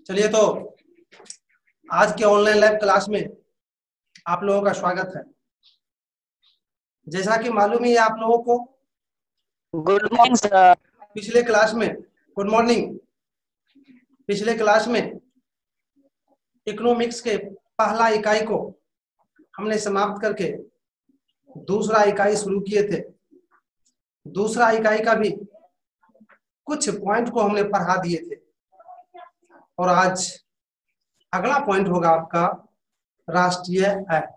चलिए तो आज के ऑनलाइन लाइव क्लास में आप लोगों का स्वागत है। जैसा कि मालूम ही है आप लोगों को, गुड मॉर्निंग सर। पिछले क्लास में गुड मॉर्निंग। पिछले क्लास में इकोनॉमिक्स के पहला इकाई को हमने समाप्त करके दूसरा इकाई शुरू किए थे। दूसरा इकाई का भी कुछ पॉइंट को हमने पढ़ा दिए थे और आज अगला पॉइंट होगा आपका राष्ट्रीय आय।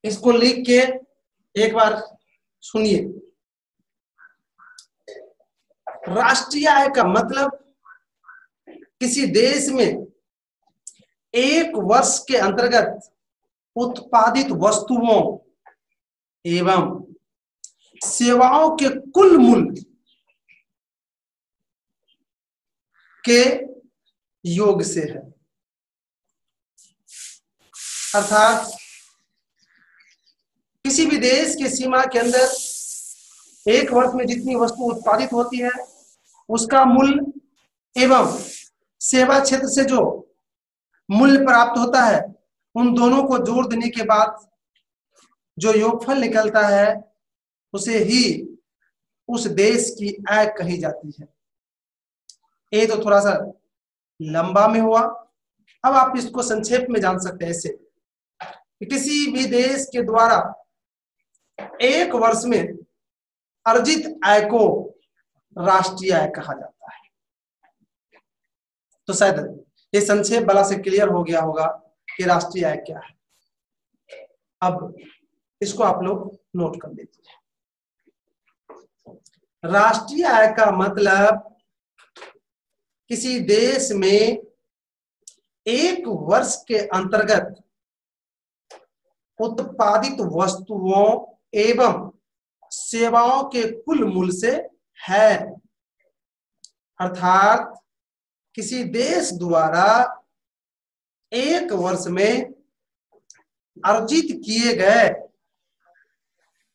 इसको लिख के एक बार सुनिए। राष्ट्रीय आय का मतलब किसी देश में एक वर्ष के अंतर्गत उत्पादित वस्तुओं एवं सेवाओं के कुल मूल्य के योग से है। अर्थात किसी भी देश के सीमा के अंदर एक वर्ष में जितनी वस्तु उत्पादित होती है उसका मूल्य एवं सेवा क्षेत्र से जो मूल्य प्राप्त होता है उन दोनों को जोड़ देने के बाद जो योगफल निकलता है उसे ही उस देश की आय कही जाती है। ये तो थोड़ा सा लंबा में हुआ। अब आप इसको संक्षेप में जान सकते हैं ऐसे कि किसी भी देश के द्वारा एक वर्ष में अर्जित आय को राष्ट्रीय आय कहा जाता है। तो शायद ये संक्षेप वाला से क्लियर हो गया होगा कि राष्ट्रीय आय क्या है। अब इसको आप लोग नोट कर लीजिए। राष्ट्रीय आय का मतलब किसी देश में एक वर्ष के अंतर्गत उत्पादित वस्तुओं एवं सेवाओं के कुल मूल्य से है। अर्थात किसी देश द्वारा एक वर्ष में अर्जित किए गए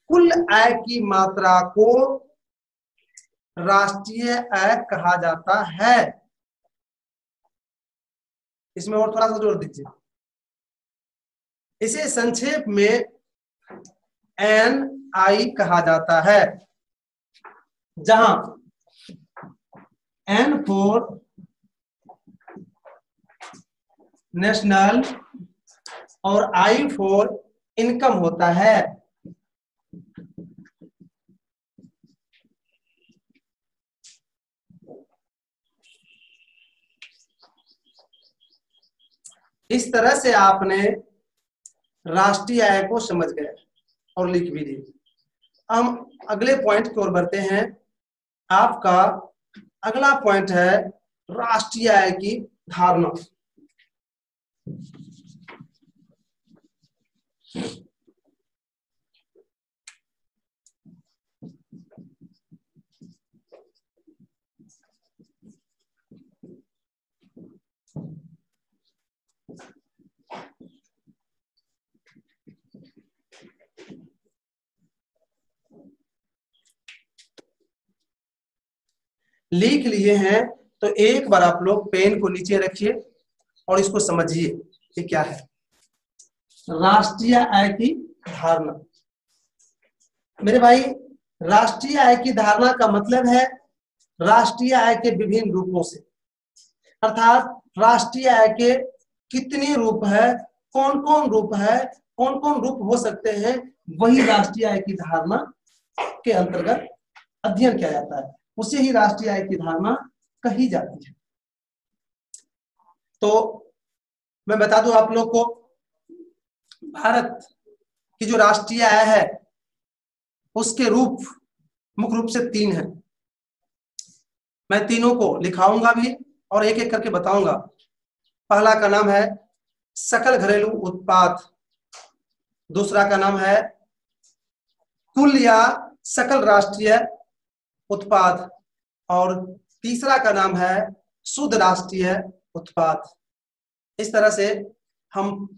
कुल आय की मात्रा को राष्ट्रीय आय कहा जाता है। इसमें और थोड़ा सा जोड़ दीजिए। इसे संक्षेप में NI कहा जाता है, जहां N फॉर नेशनल और I फॉर इनकम होता है। इस तरह से आपने राष्ट्रीय आय को समझ गए और लिख भी दिए। हम अगले पॉइंट की ओर बढ़ते हैं। आपका अगला पॉइंट है राष्ट्रीय आय की धारणा। लिख लिए हैं तो एक बार आप लोग पेन को नीचे रखिए और इसको समझिए कि क्या है राष्ट्रीय आय की धारणा। मेरे भाई, राष्ट्रीय आय की धारणा का मतलब है राष्ट्रीय आय के विभिन्न रूपों से। अर्थात राष्ट्रीय आय के कितने रूप है, कौन कौन रूप है, कौन कौन रूप हो सकते हैं, वही राष्ट्रीय आय की धारणा के अंतर्गत अध्ययन किया जाता है। उसे ही राष्ट्रीय आय की धारणा कही जाती है। तो मैं बता दूं आप लोग को, भारत की जो राष्ट्रीय आय है उसके रूप मुख्य रूप से 3 है। मैं तीनों को लिखाऊंगा भी और एक एक करके बताऊंगा। पहला का नाम है सकल घरेलू उत्पाद, दूसरा का नाम है कुल या सकल राष्ट्रीय उत्पाद, और तीसरा का नाम है शुद्ध राष्ट्रीय उत्पाद। इस तरह से हम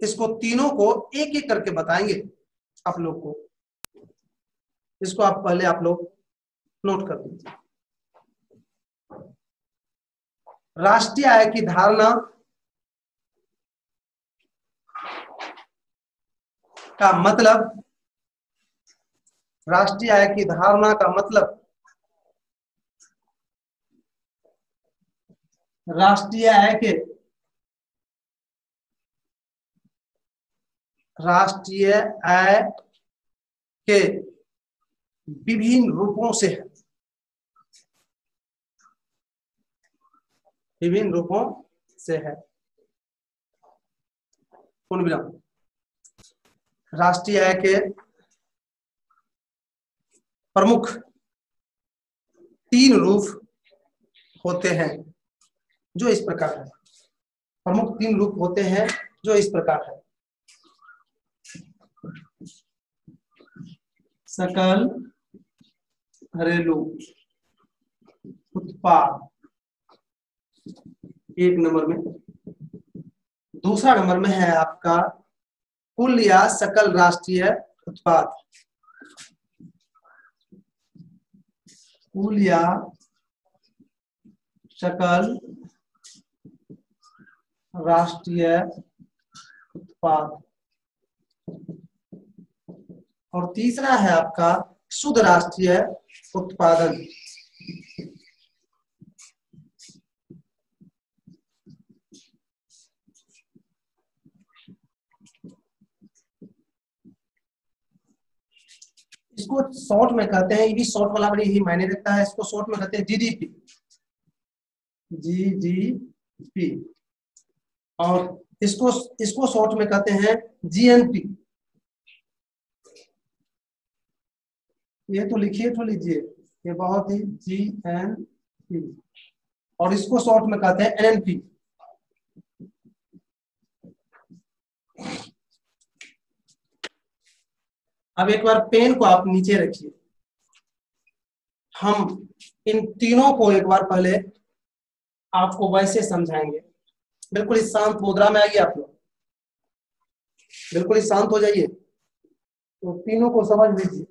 इसको तीनों को एक एक करके बताएंगे आप लोग को। इसको आप पहले आप लोग नोट कर लीजिए। राष्ट्रीय आय की धारणा का मतलब, राष्ट्रीय आय की धारणा का मतलब राष्ट्रीय आय के विभिन्न रूपों से है, विभिन्न रूपों से है। पूर्ण विराम। राष्ट्रीय आय के प्रमुख 3 रूप होते हैं जो इस प्रकार है। प्रमुख 3 रूप होते हैं जो इस प्रकार है। सकल घरेलू उत्पाद 1 नंबर में, दूसरा नंबर में है आपका कुल या सकल राष्ट्रीय उत्पाद, कुल या सकल राष्ट्रीय उत्पाद, और तीसरा है आपका शुद्ध राष्ट्रीय उत्पादन। इसको शॉर्ट में कहते हैं, ये भी शॉर्ट वाला बड़ी ही मायने रखता है। इसको शॉर्ट में कहते हैं जीडीपी, जीडीपी, और इसको शॉर्ट में कहते हैं जीएनपी। ये तो लिखिए तो लीजिए, ये बहुत ही जीएनपी, और इसको शॉर्ट में कहते हैं एनएनपी। अब एक बार पेन को आप नीचे रखिए। हम इन तीनों को एक बार पहले आपको वैसे समझाएंगे। बिल्कुल इस शांत मुद्रा में आइए आप लोग, बिल्कुल शांत हो जाइए। तो तीनों को समझ लीजिए।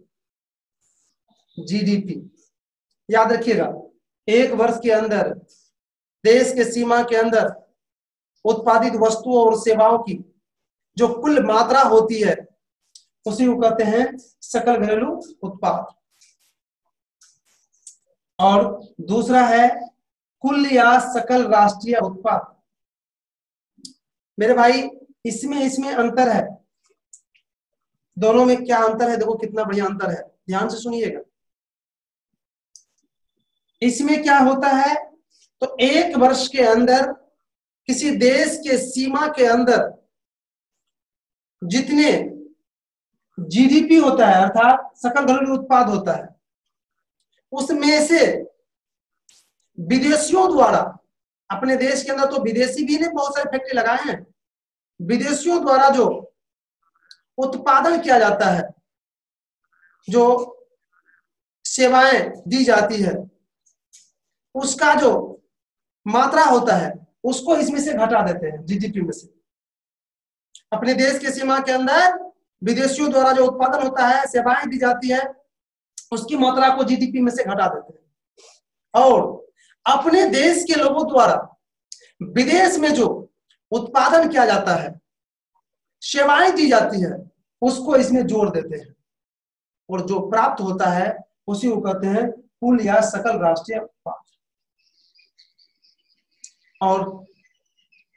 जीडीपी याद रखिएगा, एक वर्ष के अंदर देश के सीमा के अंदर उत्पादित वस्तुओं और सेवाओं की जो कुल मात्रा होती है उसी को कहते हैं सकल घरेलू उत्पाद। और दूसरा है कुल या सकल राष्ट्रीय उत्पाद। मेरे भाई इसमें अंतर है, दोनों में क्या अंतर है? देखो कितना बढ़िया अंतर है, ध्यान से सुनिएगा। इसमें क्या होता है, तो एक वर्ष के अंदर किसी देश के सीमा के अंदर जितने जीडीपी होता है अर्थात सकल घरेलू उत्पाद होता है, उसमें से विदेशियों द्वारा, अपने देश के अंदर तो विदेशी भी ने बहुत सारे फैक्ट्री लगाए हैं, विदेशियों द्वारा जो उत्पादन किया जाता है, जो सेवाएं दी जाती है, उसका जो मात्रा होता है उसको इसमें से घटा देते हैं जीडीपी में से। अपने देश के सीमा के अंदर विदेशियों द्वारा जो उत्पादन होता है, सेवाएं दी जाती है, उसकी मात्रा को जीडीपी में से घटा देते हैं। और अपने देश के लोगों द्वारा विदेश में जो उत्पादन किया जाता है, सेवाएं दी जाती है, उसको इसमें जोड़ देते हैं, और जो प्राप्त होता है उसी को कहते हैं कुल या सकल राष्ट्रीय उत्पाद। और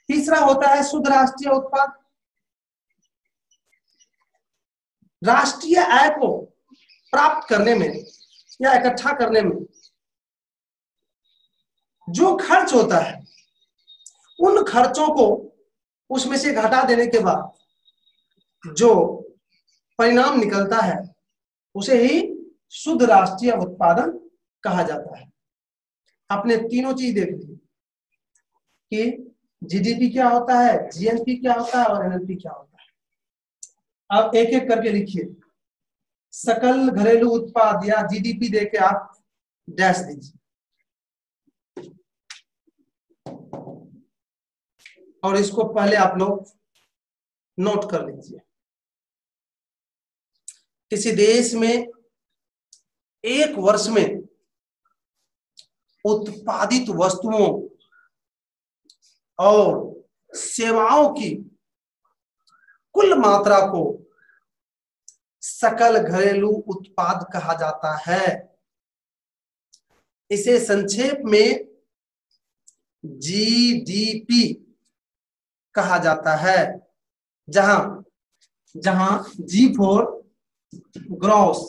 तीसरा होता है शुद्ध राष्ट्रीय उत्पाद। राष्ट्रीय आय को प्राप्त करने में या इकट्ठा करने में जो खर्च होता है, उन खर्चों को उसमें से घटा देने के बाद जो परिणाम निकलता है उसे ही शुद्ध राष्ट्रीय उत्पादन कहा जाता है। आपने तीनों चीज देख ली कि जीडीपी क्या होता है, जीएनपी क्या होता है और एनएलपी क्या होता है। अब एक एक करके लिखिए। सकल घरेलू उत्पाद या जीडीपी देके आप डैश दीजिए और इसको पहले आप लोग नोट कर लीजिए। किसी देश में एक वर्ष में उत्पादित वस्तुओं और सेवाओं की कुल मात्रा को सकल घरेलू उत्पाद कहा जाता है। इसे संक्षेप में जीडीपी कहा जाता है, जहां जहां G for gross,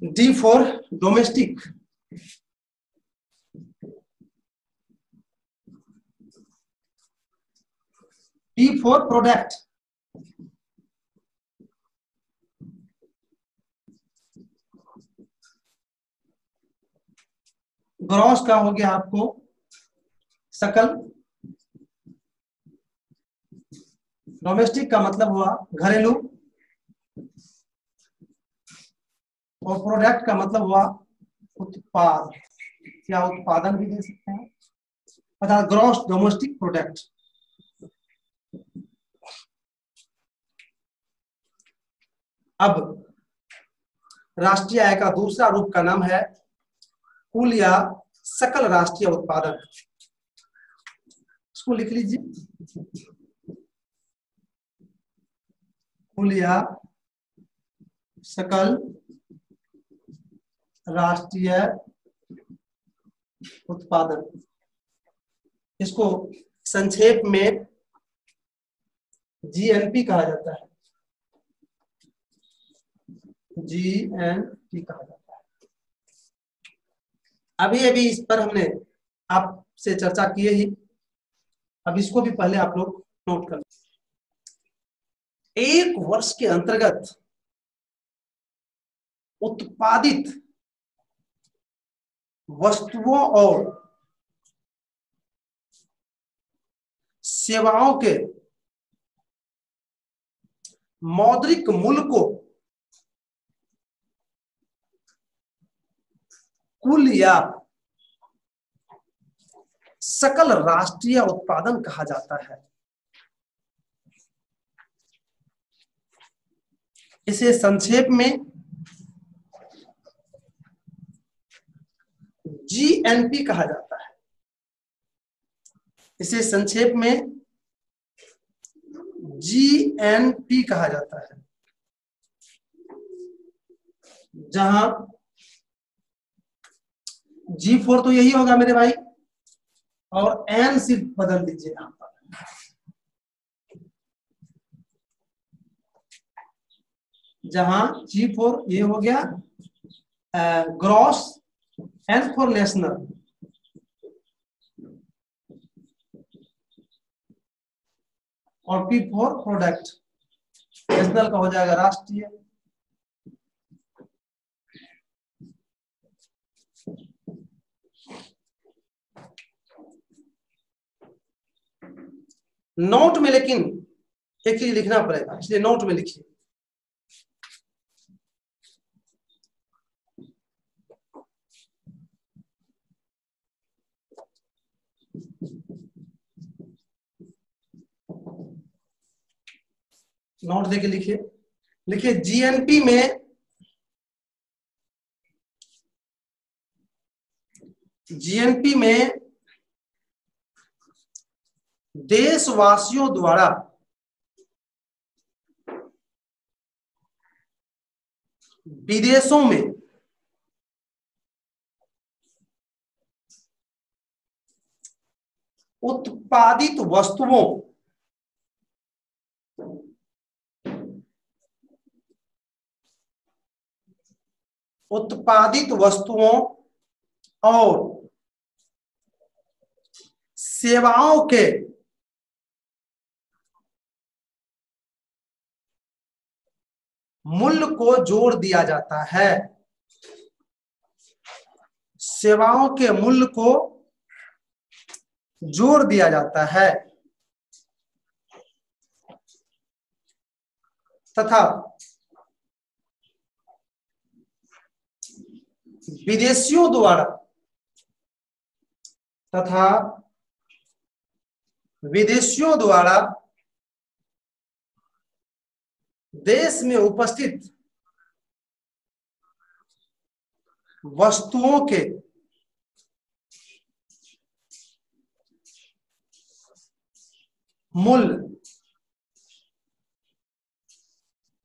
D for domestic, P for product, gross का हो गया आपको सकल, डोमेस्टिक का मतलब हुआ घरेलू और प्रोडक्ट का मतलब हुआ उत्पाद या उत्पादन भी दे सकते हैं, अर्थात ग्रॉस डोमेस्टिक प्रोडक्ट। अब राष्ट्रीय आय का दूसरा रूप का नाम है कुल या सकल राष्ट्रीय उत्पादन। इसको लिख लीजिए, कुल या सकल राष्ट्रीय उत्पादन, इसको संक्षेप में जीएनपी कहा जाता है, जीएनपी कहा जाता है। अभी अभी इस पर हमने आपसे चर्चा की ही, अब इसको भी पहले आप लोग नोट कर। एक वर्ष के अंतर्गत उत्पादित वस्तुओं और सेवाओं के मौद्रिक मूल्य को कुल या सकल राष्ट्रीय उत्पादन कहा जाता है। इसे संक्षेप में जीएनपी कहा जाता है। इसे संक्षेप में जीएनपी कहा जाता है, जहां जी फोर तो यही होगा मेरे भाई, और एन सिर्फ बदल दीजिए यहां पर। जहां जी फोर ये हो गया ग्रॉस, एन फॉर नेशनल, और पी फॉर प्रोडक्ट, नेशनल का हो जाएगा राष्ट्रीय। नोट में लेकिन एक चीज लिखना पड़ेगा, इसलिए नोट में लिखिए। नोट देके लिखिए, लिखिए जीएनपी में देशवासियों द्वारा विदेशों में उत्पादित वस्तुओं और सेवाओं के मूल्य को जोड़ दिया जाता है। सेवाओं के मूल्य को जोड़ दिया जाता है तथा विदेशियों द्वारा देश में उपस्थित वस्तुओं के मूल्य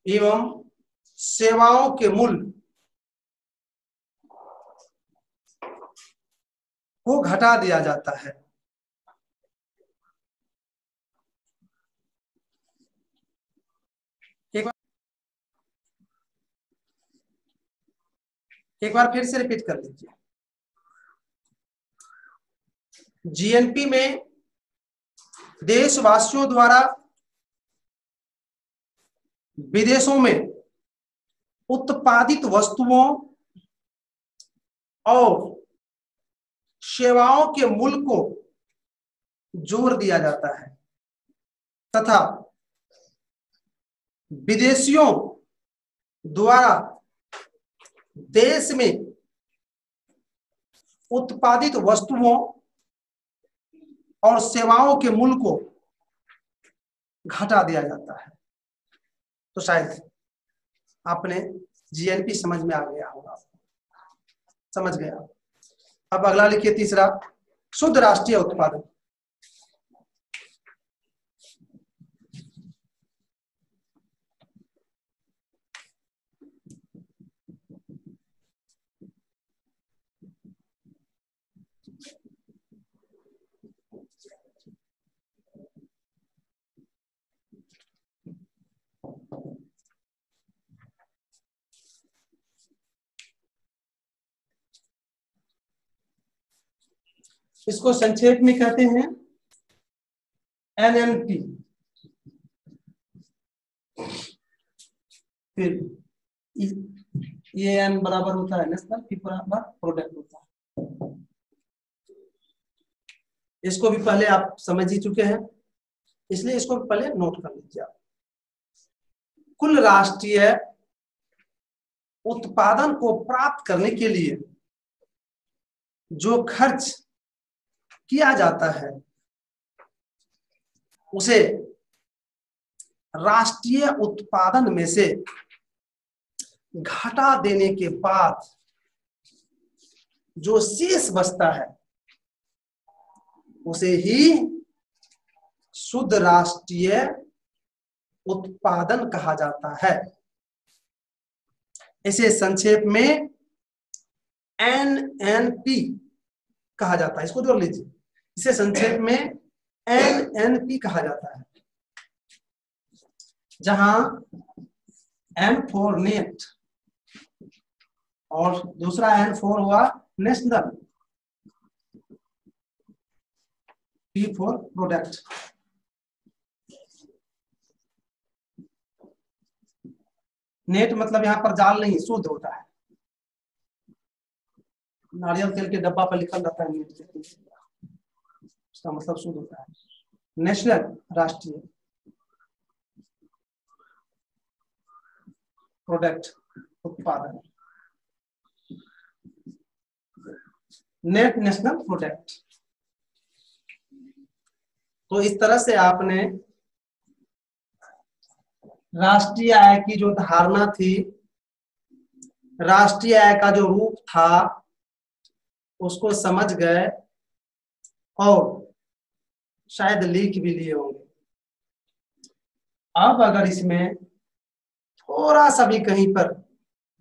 एवं सेवाओं के मूल्य को घटा दिया जाता है। एक बार फिर से रिपीट कर लीजिए। जीएनपी में देशवासियों द्वारा विदेशों में उत्पादित वस्तुओं और सेवाओं के मूल्य को जोड़ दिया जाता है तथा विदेशियों द्वारा देश में उत्पादित वस्तुओं और सेवाओं के मूल्य को घटा दिया जाता है। तो शायद आपने जीएनपी समझ में आ गया होगा, समझ गया। अब अगला लिखिए तीसरा, शुद्ध राष्ट्रीय उत्पादन। इसको संक्षेप में कहते हैं एनएनपी। फिर ये एन बराबर होता है नेशनल, पी बराबर प्रोडक्ट होता है। इसको भी पहले आप समझ ही चुके हैं, इसलिए इसको भी पहले नोट कर लीजिए आप। कुल राष्ट्रीय उत्पादन को प्राप्त करने के लिए जो खर्च किया जाता है उसे राष्ट्रीय उत्पादन में से घटा देने के बाद जो शेष बचता है उसे ही शुद्ध राष्ट्रीय उत्पादन कहा जाता है। इसे संक्षेप में एनएनपी कहा जाता है। इसको जोड़ लीजिए, इसे संक्षेप में एनएनपी कहा जाता है, जहां एन फॉर नेट और दूसरा एन फॉर हुआ national, P for product. Net मतलब यहां पर जाल नहीं, शुद्ध होता है। नारियल तेल के डब्बा पर लिखा रहता है नेट, उसका मतलब शुद्ध होता है। नेशनल राष्ट्रीय, प्रोडक्ट उत्पादन, नेट नेशनल प्रोडक्ट। तो इस तरह से आपने राष्ट्रीय आय की जो धारणा थी, राष्ट्रीय आय का जो रूप था, उसको समझ गए और शायद लिख भी लिए होंगे। अब अगर इसमें थोड़ा सा भी कहीं पर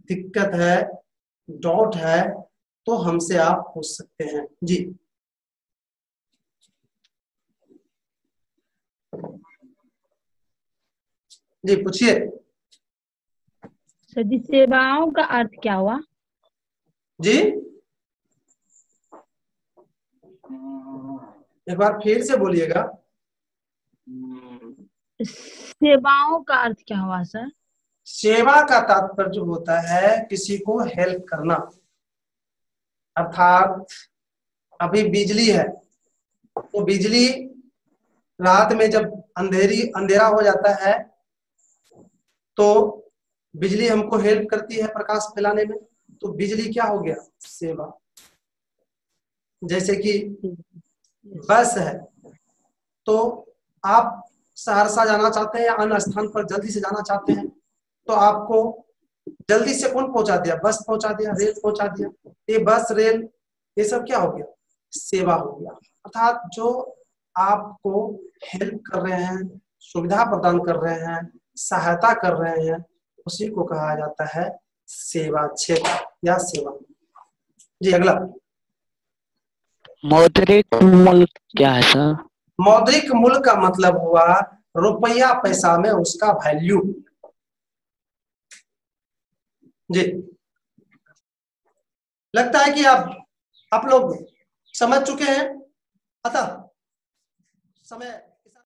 दिक्कत है, डाउट है, तो हमसे आप पूछ सकते हैं। जी जी पूछिए। सर जी, सेवाओं का अर्थ क्या हुआ? जी एक बार फिर से बोलिएगा। सेवाओं का अर्थ क्या हुआ सर? सेवा का तात्पर्य होता है किसी को हेल्प करना। अर्थात अभी बिजली है तो बिजली रात में जब अंधेरा हो जाता है तो बिजली हमको हेल्प करती है प्रकाश फैलाने में, तो बिजली क्या हो गया? सेवा। जैसे कि बस है तो आप सहरसा जाना चाहते हैं या अन्य स्थान पर जल्दी से जाना चाहते हैं तो आपको जल्दी से कौन पहुंचा दिया? बस पहुंचा दिया, रेल पहुंचा दिया। ये बस रेल ये सब क्या हो गया? सेवा हो गया। अर्थात जो आपको हेल्प कर रहे हैं, सुविधा प्रदान कर रहे हैं, सहायता कर रहे हैं, उसी को कहा जाता है सेवा क्षेत्र या सेवा। जी अगला। मौद्रिक मूल्य क्या है सर? मौद्रिक मूल्य का मतलब हुआ रुपया पैसा में उसका वैल्यू। जी लगता है कि आप लोग समझ चुके हैं। अतः समय